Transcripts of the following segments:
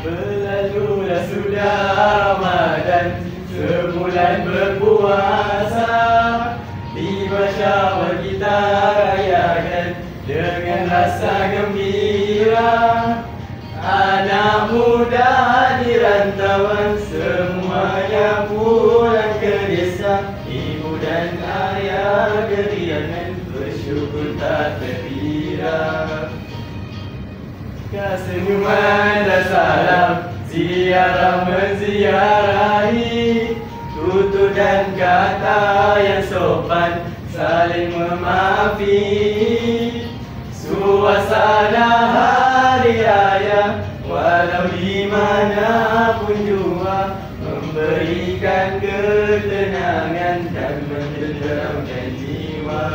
Berlalulah sudah Ramadan, sebulan berpuasa. Di syawal kita rayakan dengan rasa gembira. Anak muda di rantauan semuanya pulang ke desa. Ibu dan ayah geriangan bersyukur tak terkira. Kesenyuman dan salam, ziarah menziarahi, tutur dan kata yang sopan, saling memaafi. Suasana hari raya, walau di mana pun jua, memberikan ketenangan dan menenteramkan jiwa.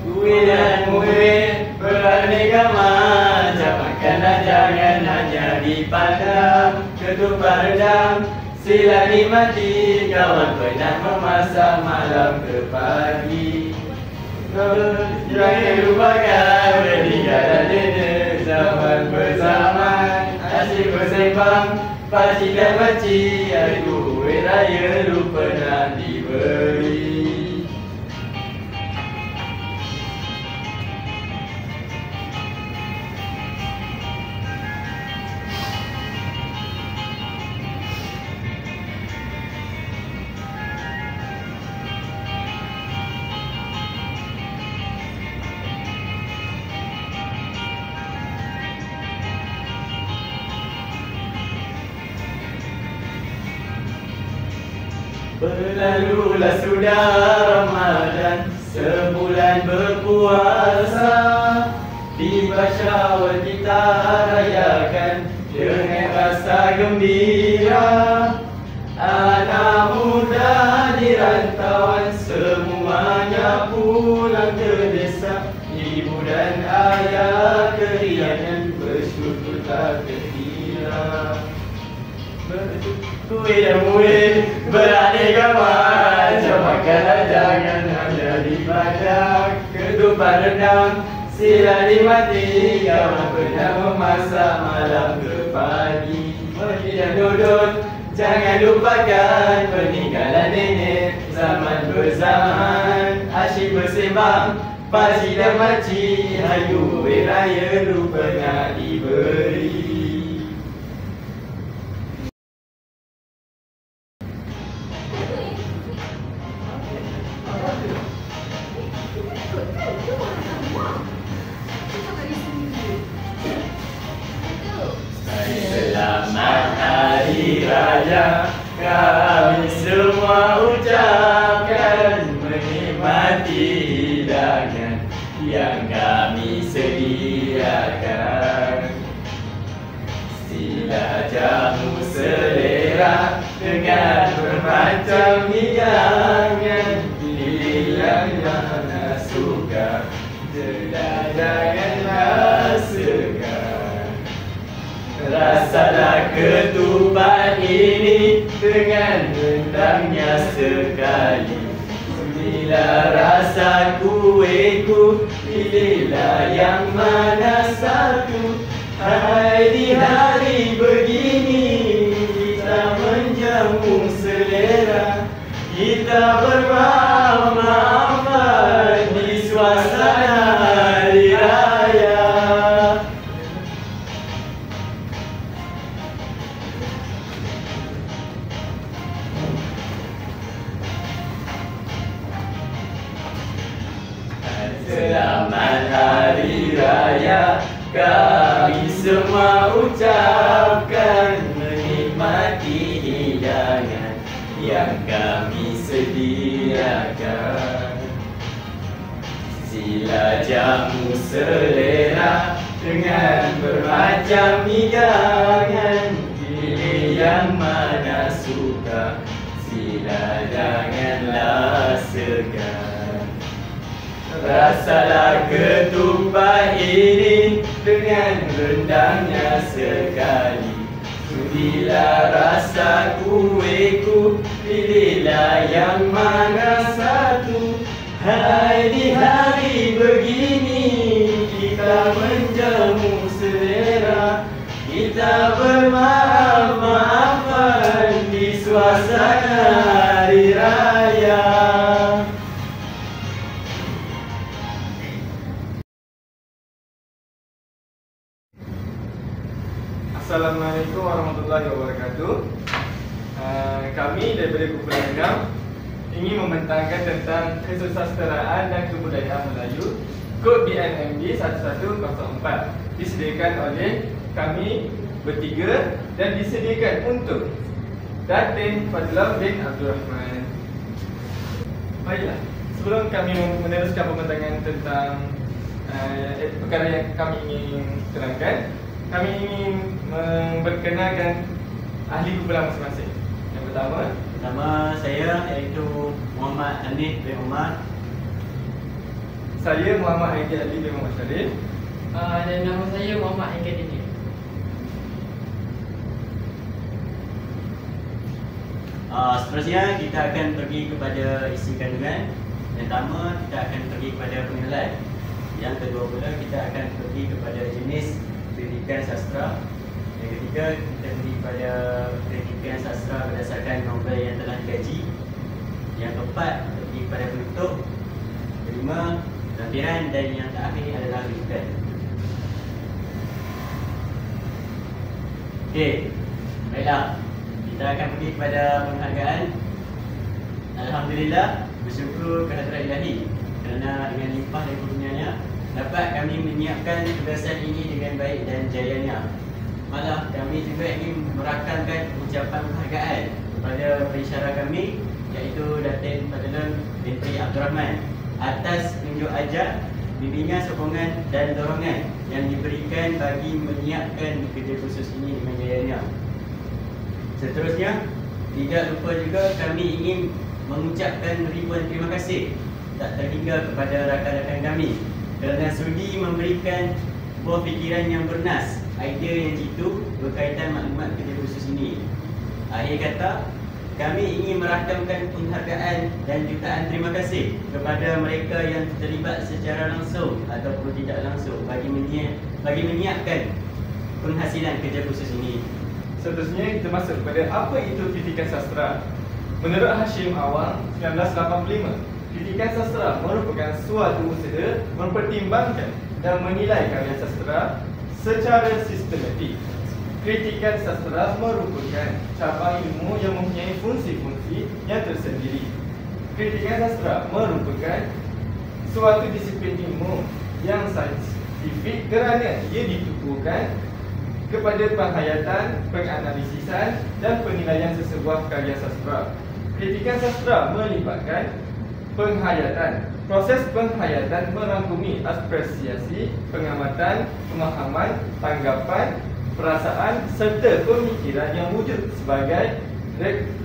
Kuih dan muih beraneka macam, makanan jangan hanya dipandang. Ketupat rendang sila nikmati, kawan pernah memasak malam ke pagi. Jangan lupakan peninggalan nenek zaman berzaman, asyik bersembang pakcik dan makcik, hari kuih raya lupa nak diberi. Berlalulah sudah Ramadan, sebulan berpuasa. Di syawal kita rayakan dengan rasa gembira. Anak muda di rantauan semuanya pulang ke desa. Ibu dan ayah keriangan bersyukur tak terkira. Kuih dan muih beraneka macam, makanan jangan hanya dipandang. Ketupat rendang sila nikmati, kawan pernah memasak malam ke pagi. Makcik dan dodot jangan lupakan peninggalan nenek zaman berzaman, asyik bersembang pakcik dan makcik, hari kuih raya lupa nak diberi. Selamat Hari Raya, kami semua ucapkan, menikmati hidangan yang kami sediakan. Sila jamu selera dengan bermacam hidangan, pilih yang mana suka, janganlah segan. Rasalah ketupat ini dengan rendangnya sekali. Bila rasa kuihku, pilihlah yang mana satu. Hai, di hari begini kita menjamu selera, kita bermaaf-maafan di suasana hari raya. Selamat Hari Raya, kami semua ucapkan, menikmati hidangan yang kami sediakan. Sila jamu selera dengan bermacam hidangan, pilih yang mana suka, sila janganlah segan. Rasalah ketupat ini dengan rendangnya sekali. Sudilah rasa kuihku, pilihlah yang mana satu. Hai, di hari begini kita menjamu selera, kita bermaaf-maafan di suasana hari raya. Assalamualaikum warahmatullahi wabarakatuh. Kami daripada Kumpulan Enam ingin membentangkan tentang kesusasteraan dan kebudayaan Melayu, kod BNMB 1104, disediakan oleh kami bertiga dan disediakan untuk Datin Fadlan bin Abdul Rahman. Baiklah, sebelum kami meneruskan pembentangan tentang perkara yang kami ingin terangkan, kami ingin memperkenalkan ahli kumpulan masing-masing. Yang pertama, nama saya iaitu Muhammad Hanif bin Umar. Saya Muhammad Aidil Ali bin Muhammad Syarif. Dan nama saya Muhammad Akademi. Seterusnya kita akan pergi kepada isi kandungan. Yang pertama kita akan pergi kepada pengenalan. Yang kedua pula kita akan pergi kepada jenis kritikan sastra. Yang ketiga kita pergi kepada kritikan sastra berdasarkan novel yang telah dikaji. Yang keempat pergi kepada penutup. Kelima lampiran, dan yang terakhir adalah rujukan. Okey, baiklah, kita akan pergi kepada penghargaan. Alhamdulillah, bersyukur kehadirat Ilahi kerana dengan limpah dan kurnianya dapat kami menyiapkan tugasan ini dengan baik dan jayanya. Malah kami juga ingin merakamkan ucapan penghargaan kepada pensyarah kami, iaitu Datin Fadlan binti Abdul Rahman, atas tunjuk ajar, bimbingan, sokongan dan dorongan yang diberikan bagi menyiapkan kerja khusus ini dengan jayanya. Seterusnya, tidak lupa juga kami ingin mengucapkan ribuan terima kasih tak terhingga kepada rakan-rakan kami kerana sudi memberikan buah fikiran yang bernas, idea yang jitu berkaitan maklumat kerja khusus ini. Akhir kata, kami ingin merakamkan penghargaan dan jutaan terima kasih kepada mereka yang terlibat secara langsung ataupun tidak langsung bagi menyiapkan penghasilan kerja khusus ini. Seterusnya kita masuk kepada apa itu kritikan sastra. Menurut Hashim Awang 1985, kritikan sastra merupakan suatu usaha mempertimbangkan dan menilai karya sastra secara sistematik. Kritikan sastra merupakan cabang ilmu yang mempunyai fungsi-fungsi yang tersendiri. Kritikan sastra merupakan suatu disiplin ilmu yang saintifik kerana ia ditujukan kepada penghayatan, penganalisisan dan penilaian sesebuah karya sastra. Kritikan sastra melibatkan penghayatan. Proses penghayatan merangkumi apresiasi, pengamatan, pemahaman, tanggapan, perasaan serta pemikiran yang wujud sebagai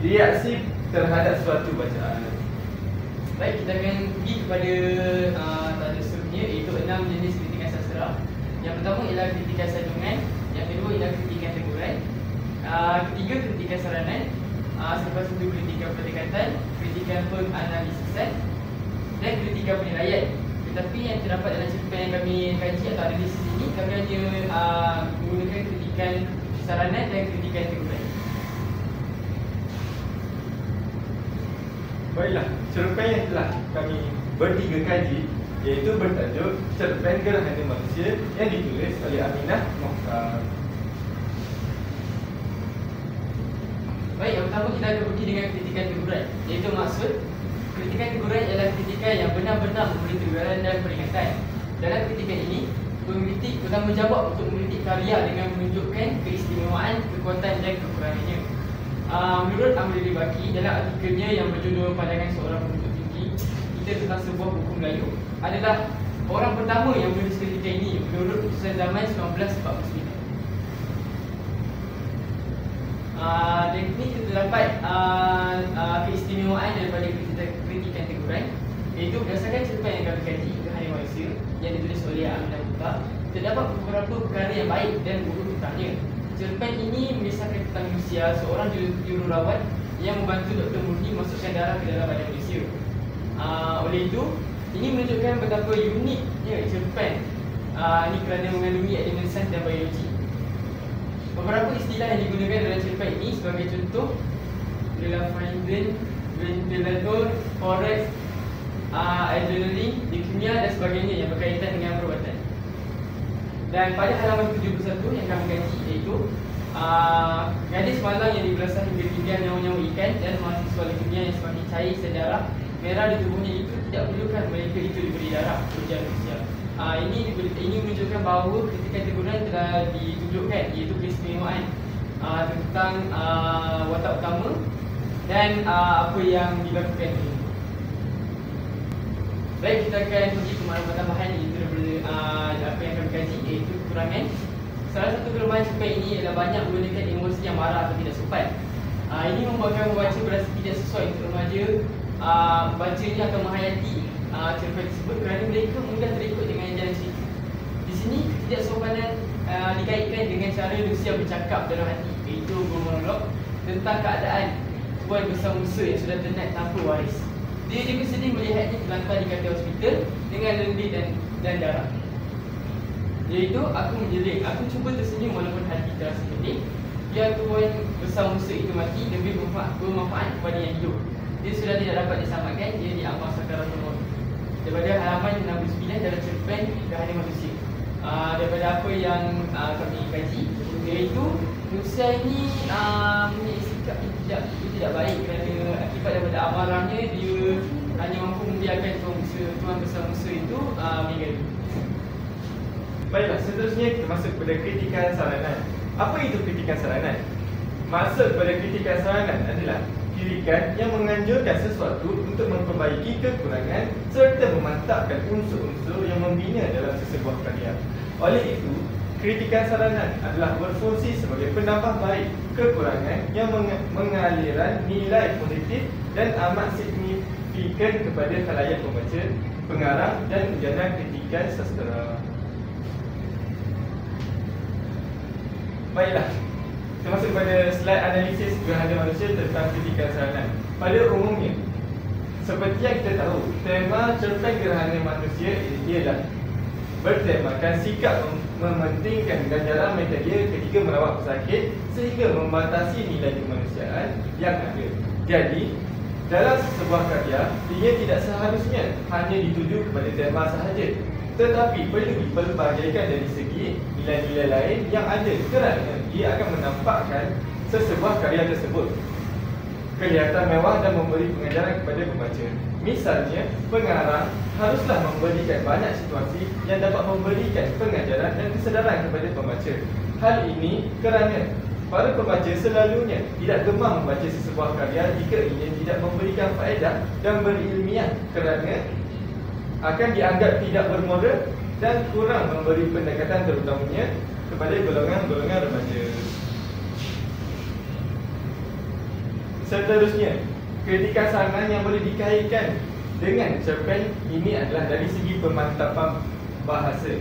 reaksi terhadap suatu bacaan. Baik, kita akan pergi kepada tanda seterusnya, iaitu 6 jenis kritikan sastra. Yang pertama ialah kritikan sandungan, yang kedua ialah kritikan teguran, ketiga kritikan saranan, selepas itu kritikan pendekatan, kritikan penganalisisan dan kritikan penilaian. Tetapi yang terdapat dalam cerpen yang kami kaji atau ada di sini, kami hanya menggunakan kritikan saranan dan kritikan teguran. Baiklah, cerpen yang telah kami bertiga kaji iaitu bertajuk Cerpen Gerhana Manusia yang ditulis oleh Aminah Mokhtar. Baik, yang pertama kita akan pergi dengan kritikan teguran, iaitu maksud kritikan teguran ialah kritikan yang benar-benar memberi teguran dan peringatan. Dalam kritikan ini, pengkritik bertanggungjawab untuk mengkritik karya dengan menunjukkan keistimewaan, kekuatan dan kekurangannya. Menurut Amri Baki dalam artikelnya yang berjudul Pandangan Seorang Penuntut Tinggi Kita Tentang Sebuah Buku Melayu, adalah orang pertama yang menulis kritikan ini menurut Putusan Zaman 1949. Dan ini terdapat keistimewaan daripada kritikan teguran, iaitu berdasarkan cerpen yang kami kaji, Gerhana Manusia, yang ditulis oleh Aminah Mokhtar, terdapat beberapa perkara yang baik dan buruk tentangnya. Cerpen ini mengisahkan tentang Lucia, seorang jururawat yang membantu Dr. Murni masukkan darah ke dalam badan manusia. Oleh itu, ini menunjukkan betapa uniknya cerpen ini kerana mengandungi elemen sains dan biologi. Beberapa istilah yang digunakan dalam cerpen ini sebagai contoh adalah Finding, ventilator, forex, adrenaline, leukemia dan sebagainya yang berkaitan dengan perubatan. Dan pada halaman 71 yang kami kaji iaitu gadis malang yang dibelasah hingga tinggal nyawa-nyawa ikan dan mahasiswa leukemia yang semakin cair sedarah merah di tubuhnya itu tidak perlukan mereka itu diberi darah, ujar Rusia. Ini menunjukkan bahawa kritikan teguran telah ditunjukkan, iaitu keistimewaan tentang watak utama dan apa yang dilakukan ini. Baik, kita akan pergi ke maklumat tambahan iaitu daripada apa yang kami kaji, iaitu kekurangan. Salah satu kelemahan cerpen ini ialah banyak menggunakan emosi yang marah atau tidak sopan. Ini membuatkan membaca berasa tidak sesuai untuk remaja. Bacanya akan menghayati cerpen tersebut kerana mereka mudah terikut dengan jalan cerita. Di sini ketidaksopanan dikaitkan dengan cara Lucia bercakap dalam hati, iaitu bermonolog tentang keadaan tuan besar Musa yang sudah tenat tanpa waris. Dia juga sedih melihatnya terlantar di katil hospital dengan lendir dan darah. Iaitu, aku menjeling, aku cuba tersenyum walaupun hati terasa pedih. Biar tuan besar Musa itu mati lebih bermanfaat kepada yang hidup. Dia sudah tidak dapat diselamatkan, dia diamal sakaratul maut. Daripada halaman 69 dalam cerpen Gerhana Manusia. Daripada apa yang kami kaji, iaitu Musa ini mempunyai sikap yang tidak baik kerana akibat daripada amarahnya dia hanya mampu membiarkan tuan besar Musa itu meninggal. Baiklah, seterusnya kita masuk kepada kritikan saranan. Apa itu kritikan saranan? Maksud pada kritikan saranan adalah kritikan yang menganjurkan sesuatu untuk memperbaiki kekurangan serta memantapkan unsur-unsur yang membina dalam sesebuah karya. Oleh itu, kritikan saranan adalah berfungsi sebagai penambah baik kekurangan yang mengaliran nilai positif dan amat signifikan kepada khalayak pembaca, pengarang dan penjana kritikan sastera. Baiklah, kita masuk kepada slide analisis Gerhana Manusia tentang kritikan saranan. Pada umumnya, seperti yang kita tahu, tema cerpen Gerhana Manusia ialah bertemakan sikap mementingkan ganjaran materia ketika merawat pesakit sehingga membatasi nilai kemanusiaan yang ada. Jadi, dalam sebuah karya, ia tidak seharusnya hanya dituju kepada tema sahaja, tetapi perlu dipelbagaikan dari segi nilai-nilai lain yang ada kerana ia akan menampakkan sesebuah karya tersebut kelihatan mewah dan memberi pengajaran kepada pembaca. Misalnya, pengarang haruslah memberikan banyak situasi yang dapat memberikan pengajaran dan kesedaran kepada pembaca. Hal ini kerana para pembaca selalunya tidak gemar membaca sesebuah karya jika ia tidak memberikan faedah dan berilmiah kerana akan dianggap tidak bermoral dan kurang memberi pendekatan terutamanya kepada golongan-golongan remaja. Seterusnya, kritikan saranan yang boleh dikaitkan dengan cerpen ini adalah dari segi pemantapan bahasa.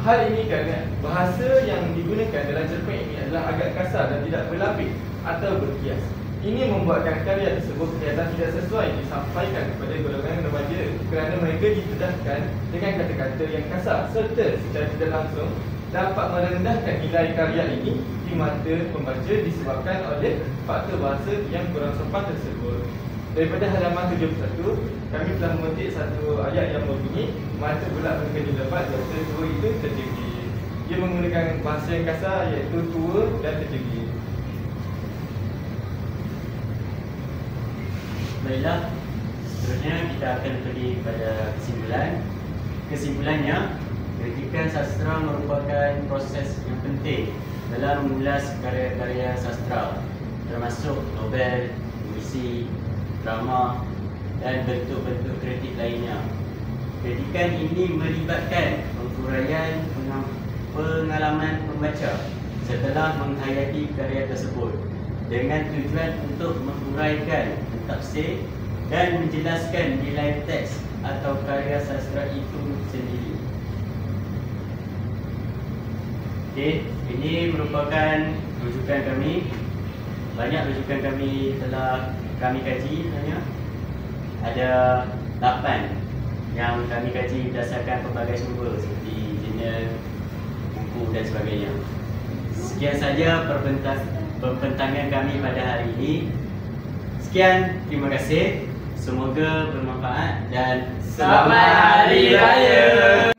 Hal ini kerana bahasa yang digunakan dalam cerpen ini adalah agak kasar dan tidak berlapis atau berkias. Ini membuatkan karya tersebut kelihatan tidak sesuai disampaikan kepada golongan remaja kerana mereka dipedahkan dengan kata-kata yang kasar serta secara tidak langsung dapat merendahkan nilai karya ini di mata pembaca disebabkan oleh faktor bahasa yang kurang sopan tersebut. Daripada halaman 71, kami telah memetik satu ayat yang berbunyi, mata bulat berkejut dapat, doktor tua itu terjegi. Dia menggunakan bahasa yang kasar iaitu tua dan terjegi. Baiklah, seterusnya kita akan pergi pada kesimpulan. Kesimpulannya, kritikan sastra merupakan proses yang penting dalam mengulas karya-karya sastra, termasuk novel, puisi, drama dan bentuk-bentuk kritik lainnya. Kritikan ini melibatkan penguraian pengalaman pembaca setelah menghayati karya tersebut dengan tujuan untuk menguraikan, mentafsir dan menjelaskan nilai teks atau karya sastra itu sendiri. Okey, ini merupakan rujukan kami. Banyak rujukan kami telah kami kaji sebenarnya. Ada 8 yang kami kaji berdasarkan pelbagai sumber seperti jurnal, buku dan sebagainya. Sekian saja perbentangan kami pada hari ini. Sekian, terima kasih. Semoga bermanfaat dan Selamat Hari Raya.